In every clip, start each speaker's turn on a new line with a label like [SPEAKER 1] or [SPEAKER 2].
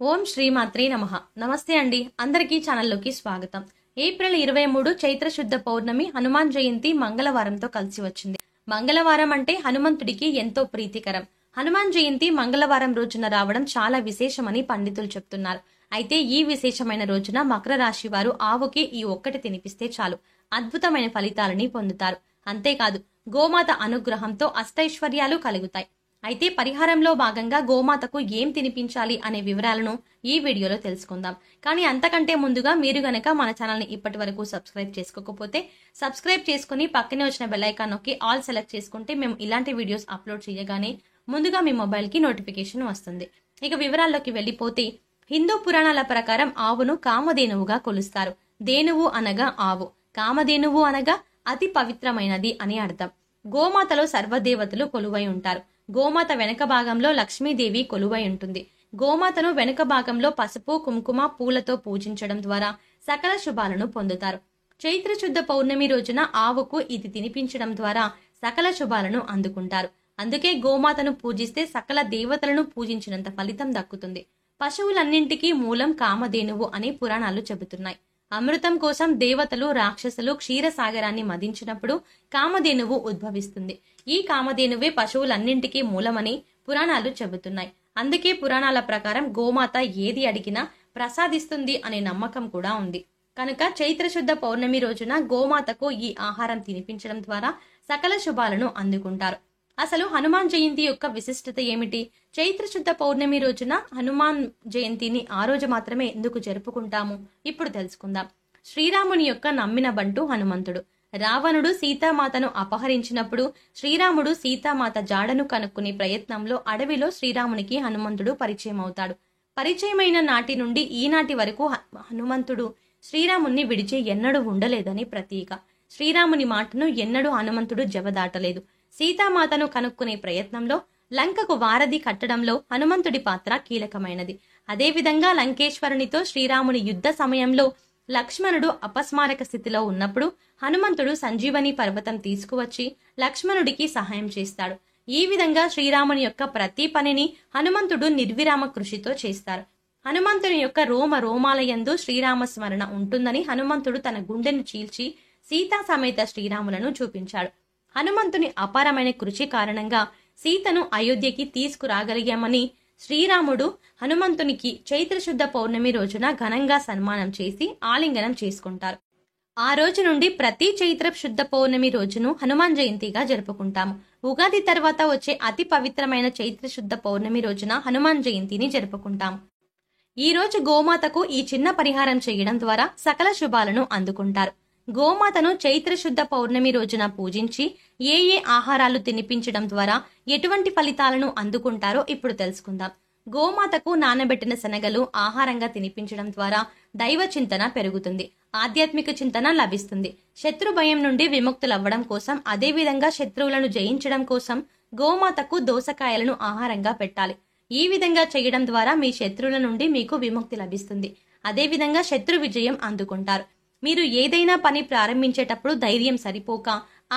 [SPEAKER 1] ఓం శ్రీమాత్రే నమః. నమస్తే అండి, అందరికీ ఛానల్లోకి స్వాగతం. ఏప్రిల్ 23 చైత్ర శుద్ధ పౌర్ణమి హనుమాన్ జయంతి మంగళవారంతో కలిసి వచ్చింది. మంగళవారం అంటే హనుమంతుడికి ఎంతో ప్రీతికరం. హనుమాన్ జయంతి మంగళవారం రోజున రావడం చాలా విశేషమని పండితులు చెప్తున్నారు. అయితే ఈ విశేషమైన రోజున మకర రాశి వారు ఆవుకి ఈ ఒక్కటి తినిపిస్తే చాలు అద్భుతమైన ఫలితాలని పొందుతారు. అంతేకాదు, గోమాత అనుగ్రహంతో అష్టైశ్వర్యాలు కలుగుతాయి. అయితే పరిహారంలో భాగంగా గోమాతకు ఏం తినిపించాలి అనే వివరాలను ఈ వీడియోలో తెలుసుకుందాం. కానీ అంతకంటే ముందుగా మీరు గనక మన ఛానల్ని ఇప్పటి వరకు సబ్స్క్రైబ్ చేసుకోకపోతే సబ్స్క్రైబ్ చేసుకుని పక్కనే వచ్చిన బెల్ ఐకాన్ నొక్కి ఆల్ సెలెక్ట్ చేసుకుంటే మేము ఇలాంటి వీడియోస్ అప్లోడ్ చేయగానే ముందుగా మీ మొబైల్కి నోటిఫికేషన్ వస్తుంది. ఇక వివరాల్లోకి వెళ్ళిపోతే, హిందూ పురాణాల ప్రకారం ఆవును కామధేనువుగా కొలుస్తారు. ధేనువు అనగా ఆవు, కామధేనువు అనగా అతి పవిత్రమైనది అని అర్థం. గోమాతలో సర్వదేవతలు కొలువై ఉంటారు. గోమాత వెనక భాగంలో లక్ష్మీదేవి కొలువై ఉంటుంది. గోమాతను వెనుక భాగంలో పసుపు, కుంకుమ, పూలతో పూజించడం ద్వారా సకల శుభాలను పొందుతారు. చైత్ర శుద్ధ పౌర్ణమి రోజున ఆవుకు ఇది తినిపించడం ద్వారా సకల శుభాలను అందుకుంటారు. అందుకే గోమాతను పూజిస్తే సకల దేవతలను పూజించినంత ఫలితం దక్కుతుంది. పశువులన్నింటికీ మూలం కామధేనువు అని పురాణాలు చెబుతున్నాయి. అమృతం కోసం దేవతలు, రాక్షసులు క్షీరసాగరాన్ని మదించినప్పుడు కామధేనువు ఉద్భవిస్తుంది. ఈ కామధేనువే పశువులన్నింటికీ మూలమని పురాణాలు చెబుతున్నాయి. అందుకే పురాణాల ప్రకారం గోమాత ఏది అడిగినా ప్రసాదిస్తుంది అనే నమ్మకం కూడా ఉంది. కనుక చైత్ర శుద్ధ పౌర్ణమి రోజున గోమాతకు ఈ ఆహారం తినిపించడం ద్వారా సకల శుభాలను అందుకుంటారు. అసలు హనుమాన్ జయంతి యొక్క విశిష్టత ఏమిటి? చైత్ర శుద్ధ పౌర్ణమి రోజున హనుమాన్ జయంతిని ఆ రోజు మాత్రమే ఎందుకు జరుపుకుంటాము ఇప్పుడు తెలుసుకుందాం. శ్రీరాముని యొక్క నమ్మిన బంటు హనుమంతుడు. రావణుడు సీతామాతను అపహరించినప్పుడు శ్రీరాముడు సీతామాత జాడను కనుక్కునే ప్రయత్నంలో అడవిలో శ్రీరామునికి హనుమంతుడు పరిచయం అవుతాడు. పరిచయమైన నాటి నుండి ఈనాటి వరకు హనుమంతుడు శ్రీరాముని విడిచి ఎన్నడూ ఉండలేదని ప్రతీక. శ్రీరాముని మాటను ఎన్నడూ హనుమంతుడు జవదాటలేదు. సీతామాతను కనుక్కునే ప్రయత్నంలో లంకకు వారధి కట్టడంలో హనుమంతుడి పాత్ర కీలకమైనది. అదేవిధంగా లంకేశ్వరునితో శ్రీరాముని యుద్ధ సమయంలో లక్ష్మణుడు అపస్మారక స్థితిలో ఉన్నప్పుడు హనుమంతుడు సంజీవని పర్వతం తీసుకువచ్చి లక్ష్మణుడికి సహాయం చేస్తాడు. ఈ విధంగా శ్రీరాముని యొక్క ప్రతి పనిని హనుమంతుడు నిర్విరామ కృషితో చేస్తారు. హనుమంతుని యొక్క రోమ రోమాలయందు శ్రీరామ స్మరణ ఉంటుందని హనుమంతుడు తన గుండెను చీల్చి సీతా సమేత శ్రీరాములను చూపించాడు. హనుమంతుని అపారమైన కృషి కారణంగా సీతను అయోధ్యకి తీసుకురాగలిగామని శ్రీరాముడు హనుమంతునికి చైత్ర శుద్ధ పౌర్ణమి రోజున ఘనంగా సన్మానం చేసి ఆలింగనం చేసుకుంటారు. ఆ రోజు నుండి ప్రతి చైత్ర శుద్ధ పౌర్ణమి రోజును హనుమాన్ జయంతిగా జరుపుకుంటాము. ఉగాది తర్వాత వచ్చే అతి పవిత్రమైన చైత్ర శుద్ధ పౌర్ణమి రోజున హనుమాన్ జయంతిని జరుపుకుంటాము. ఈ రోజు గోమాతకు ఈ చిన్న పరిహారం చేయడం ద్వారా సకల శుభాలను అందుకుంటారు. గోమాతను చైత్ర శుద్ధ పౌర్ణమి రోజున పూజించి ఏ ఆహారాలు తినిపించడం ద్వారా ఎటువంటి ఫలితాలను అందుకుంటారో ఇప్పుడు తెలుసుకుందాం. గోమాతకు నానబెట్టిన శనగలు ఆహారంగా తినిపించడం ద్వారా దైవ చింతన పెరుగుతుంది, ఆధ్యాత్మిక చింతన లభిస్తుంది. శత్రు భయం నుండి విముక్తులవ్వడం కోసం, అదేవిధంగా శత్రువులను జయించడం కోసం గోమాతకు దోసకాయలను ఆహారంగా పెట్టాలి. ఈ విధంగా చేయడం ద్వారా మీ శత్రువుల నుండి మీకు విముక్తి లభిస్తుంది. అదేవిధంగా శత్రు విజయం అందుకుంటారు. మీరు ఏదైనా పని ప్రారంభించేటప్పుడు ధైర్యం సరిపోక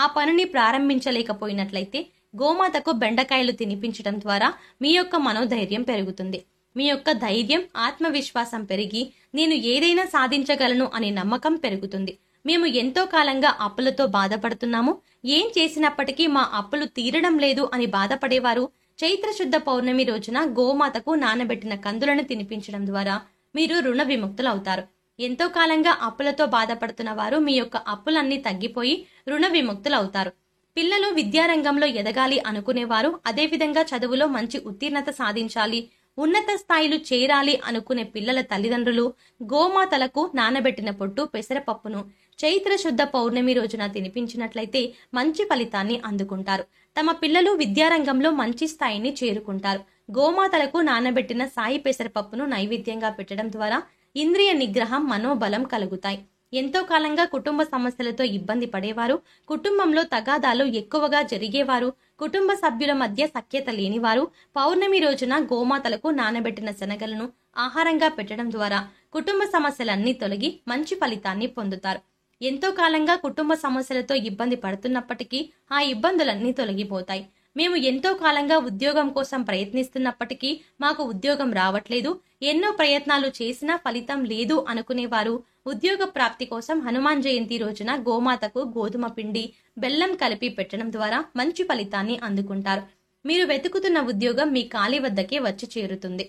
[SPEAKER 1] ఆ పనిని ప్రారంభించలేకపోయినట్లయితే గోమాతకు బెండకాయలు తినిపించడం ద్వారా మీ యొక్క మనోధైర్యం పెరుగుతుంది. మీ యొక్క ధైర్యం, ఆత్మవిశ్వాసం పెరిగి నేను ఏదైనా సాధించగలను అనే నమ్మకం పెరుగుతుంది. మేము ఎంతో కాలంగా అప్పులతో బాధపడుతున్నాము, ఏం చేసినప్పటికీ మా అప్పులు తీరడం లేదు అని బాధపడేవారు చైత్ర శుద్ధ పౌర్ణమి రోజున గోమాతకు నానబెట్టిన కందులను తినిపించడం ద్వారా మీరు రుణ విముక్తులు అవుతారు. ఎంతో కాలంగా అప్పులతో బాధపడుతున్న వారు మీ యొక్క అప్పులన్నీ తగ్గిపోయి రుణ విముక్తులు అవుతారు. పిల్లలు విద్యారంగంలో ఎదగాలి అనుకునేవారు, అదేవిధంగా చదువులో మంచి ఉత్తీర్ణత సాధించాలి, ఉన్నత స్థాయిలు చేరాలి అనుకునే పిల్లల తల్లిదండ్రులు గోమాతలకు నానబెట్టిన పొట్టు పెసరపప్పును చైత్ర శుద్ధ పౌర్ణమి రోజున తినిపించినట్లయితే మంచి ఫలితాన్ని అందుకుంటారు. తమ పిల్లలు విద్యారంగంలో మంచి స్థాయిని చేరుకుంటారు. గోమాతలకు నానబెట్టిన సాయి పెసరపప్పును నైవేద్యంగా పెట్టడం ద్వారా ఇంద్రియ నిగ్రహం, మనోబలం కలుగుతాయి. ఎంతో కాలంగా కుటుంబ సమస్యలతో ఇబ్బంది పడేవారు, కుటుంబంలో తగాదాలు ఎక్కువగా జరిగేవారు, కుటుంబ సభ్యుల మధ్య సఖ్యత లేనివారు పౌర్ణమి రోజున గోమాతలకు నానబెట్టిన శనగలను ఆహారంగా పెట్టడం ద్వారా కుటుంబ సమస్యలన్నీ తొలగి మంచి ఫలితాన్ని పొందుతారు. ఎంతో కాలంగా కుటుంబ సమస్యలతో ఇబ్బంది పడుతున్నప్పటికీ ఆ ఇబ్బందులన్నీ తొలగిపోతాయి. మేము ఎంతో కాలంగా ఉద్యోగం కోసం ప్రయత్నిస్తున్నప్పటికీ మాకు ఉద్యోగం రావట్లేదు, ఎన్నో ప్రయత్నాలు చేసినా ఫలితం లేదు అనుకునేవారు ఉద్యోగ ప్రాప్తి కోసం హనుమాన్ జయంతి రోజున గోమాతకు గోధుమ పిండి, బెల్లం కలిపి పెట్టడం ద్వారా మంచి ఫలితాన్ని అందుకుంటారు. మీరు వెతుకుతున్న ఉద్యోగం మీ కాలి వద్దకే వచ్చి చేరుతుంది.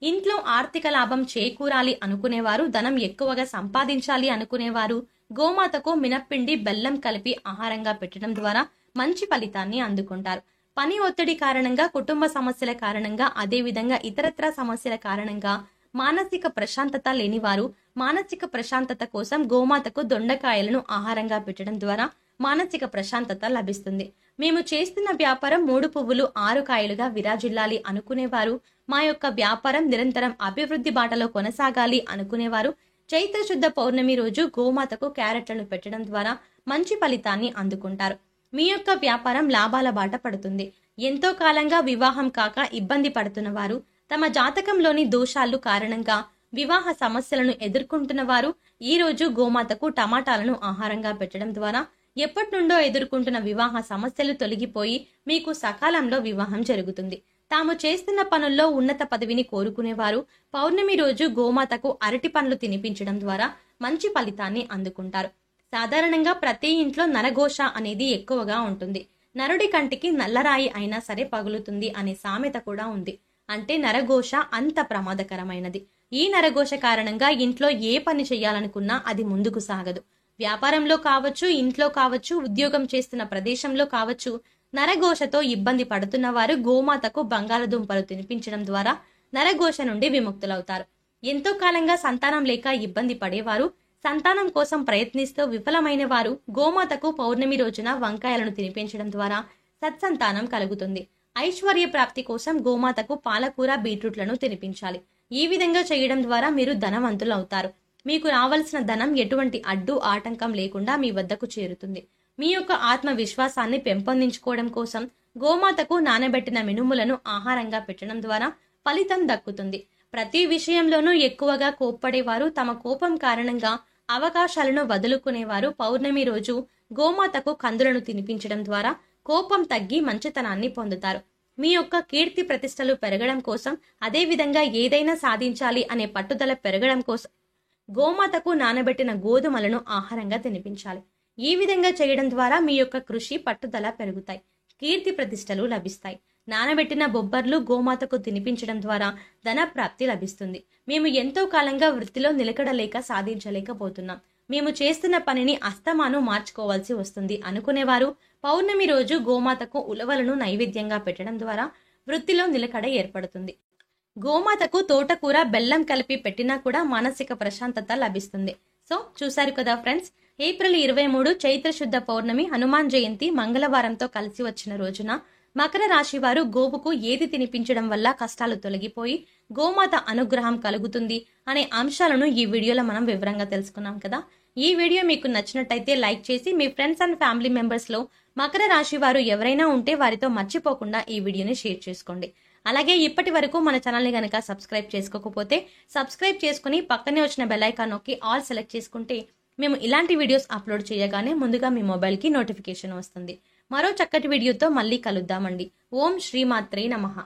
[SPEAKER 1] ఇంట్లో ఆర్థిక లాభం చేకూరాలి అనుకునేవారు, ధనం ఎక్కువగా సంపాదించాలి అనుకునేవారు గోమాతకు మినప్పిండి, బెల్లం కలిపి ఆహారంగా పెట్టడం ద్వారా మంచి ఫలితాన్ని అందుకుంటారు. పని ఒత్తిడి కారణంగా, కుటుంబ సమస్యల కారణంగా, అదేవిధంగా ఇతరత్ర సమస్యల కారణంగా మానసిక ప్రశాంతత లేనివారు మానసిక ప్రశాంతత కోసం గోమాతకు దొండకాయలను ఆహారంగా పెట్టడం ద్వారా మానసిక ప్రశాంతత లభిస్తుంది. మేము చేస్తున్న వ్యాపారం 3 పువ్వులు 6 కాయలుగా విరాజిల్లాలి అనుకునేవారు, మా యొక్క వ్యాపారం నిరంతరం అభివృద్ధి బాటలో కొనసాగాలి అనుకునేవారు చైత్ర శుద్ధ పౌర్ణమి రోజు గోమాతకు క్యారెట్లను పెట్టడం ద్వారా మంచి ఫలితాన్ని అందుకుంటారు. మీ యొక్క వ్యాపారం లాభాల బాట పడుతుంది. ఎంతో కాలంగా వివాహం కాక ఇబ్బంది పడుతున్న వారు, తమ జాతకంలోని దోషాలు కారణంగా వివాహ సమస్యలను ఎదుర్కొంటున్న వారు ఈ రోజు గోమాతకు టమాటాలను ఆహారంగా పెట్టడం ద్వారా ఎప్పటి నుండో ఎదుర్కొంటున్న వివాహ సమస్యలు తొలగిపోయి మీకు సకాలంలో వివాహం జరుగుతుంది. తాము చేస్తున్న పనుల్లో ఉన్నత పదవిని కోరుకునేవారు పౌర్ణమి రోజు గోమాతకు అరటి పండ్లు తినిపించడం ద్వారా మంచి ఫలితాన్ని అందుకుంటారు. సాధారణంగా ప్రతి ఇంట్లో నరఘోష అనేది ఎక్కువగా ఉంటుంది. నరుడి కంటికి నల్లరాయి అయినా సరే పగులుతుంది అనే సామెత కూడా ఉంది. అంటే నరఘోష అంత ప్రమాదకరమైనది. ఈ నరఘోష కారణంగా ఇంట్లో ఏ పని చేయాలనుకున్నా అది ముందుకు సాగదు. వ్యాపారంలో కావచ్చు, ఇంట్లో కావచ్చు, ఉద్యోగం చేస్తున్న ప్రదేశంలో కావచ్చు, నరఘోషతో ఇబ్బంది పడుతున్న వారు గోమాతకు బంగాళదుంపలు తినిపించడం ద్వారా నరఘోష నుండి విముక్తులవుతారు. ఎంతో కాలంగా సంతానం లేక ఇబ్బంది పడేవారు, సంతానం కోసం ప్రయత్నిస్తూ విఫలమైన వారు గోమాతకు పౌర్ణమి రోజున వంకాయలను తినిపించడం ద్వారా సత్సంతానం కలుగుతుంది. ఐశ్వర్య ప్రాప్తి కోసం గోమాతకు పాలకూర, బీట్రూట్లను తినిపించాలి. ఈ విధంగా చేయడం ద్వారా మీరు ధనవంతులు అవుతారు. మీకు రావాల్సిన ధనం ఎటువంటి అడ్డు ఆటంకం లేకుండా మీ వద్దకు చేరుతుంది. మీ యొక్క ఆత్మవిశ్వాసాన్ని పెంపొందించుకోవడం కోసం గోమాతకు నానబెట్టిన మినుములను ఆహారంగా పెట్టడం ద్వారా ఫలితం దక్కుతుంది. ప్రతి విషయంలోనూ ఎక్కువగా కోప్పడేవారు, తమ కోపం కారణంగా అవకాశాలను వదులుకునేవారు పౌర్ణమి రోజు గోమాతకు కందులను తినిపించడం ద్వారా కోపం తగ్గి మంచితనాన్ని పొందుతారు. మీ యొక్క కీర్తి ప్రతిష్టలు పెరగడం కోసం, అదేవిధంగా ఏదైనా సాధించాలి అనే పట్టుదల పెరగడం కోసం గోమాతకు నానబెట్టిన గోధుమలను ఆహారంగా తినిపించాలి. ఈ విధంగా చేయడం ద్వారా మీ యొక్క కృషి, పట్టుదల పెరుగుతాయి, కీర్తి ప్రతిష్టలు లభిస్తాయి. నానబెట్టిన బొబ్బర్లు గోమాతకు తినిపించడం ద్వారా ధన ప్రాప్తి లభిస్తుంది. మేము ఎంతో కాలంగా వృత్తిలో నిలకడలేక సాధించలేకపోతున్నాం, మేము చేస్తున్న పనిని అస్తమాను మార్చుకోవాల్సి వస్తుంది అనుకునేవారు పౌర్ణమి రోజు గోమాతకు ఉలవలను నైవేద్యంగా పెట్టడం ద్వారా వృత్తిలో నిలకడ ఏర్పడుతుంది. గోమాతకు తోటకూర, బెల్లం కలిపి పెట్టినా కూడా మానసిక ప్రశాంతత లభిస్తుంది. సో చూశారు కదా ఫ్రెండ్స్, ఏప్రిల్ 23 చైత్ర శుద్ధ పౌర్ణమి హనుమాన్ జయంతి మంగళవారంతో కలిసి వచ్చిన రోజున మకర రాశి వారు గోవుకు ఏది తినిపించడం వల్ల కష్టాలు తొలగిపోయి గోమాత అనుగ్రహం కలుగుతుంది అనే అంశాలను ఈ వీడియోలో మనం వివరంగా తెలుసుకున్నాం కదా. ఈ వీడియో మీకు నచ్చినట్టయితే లైక్ చేసి మీ ఫ్రెండ్స్ అండ్ ఫ్యామిలీ మెంబర్స్ లో మకర రాశి వారు ఎవరైనా ఉంటే వారితో మర్చిపోకుండా ఈ వీడియోని షేర్ చేసుకోండి. అలాగే ఇప్పటి వరకు మన ఛానల్ని గనక సబ్స్క్రైబ్ చేసుకోకపోతే సబ్స్క్రైబ్ చేసుకుని పక్కనే వచ్చిన బెల్ ఐకాన్ నొక్కి ఆల్ సెలెక్ట్ చేసుకుంటే మేము ఇలాంటి వీడియోస్ అప్లోడ్ చేయగానే ముందుగా మీ మొబైల్కి నోటిఫికేషన్ వస్తుంది. మరో చక్కటి వీడియోతో మళ్ళీ కలుద్దామండి. ఓం శ్రీమాత్రే నమః.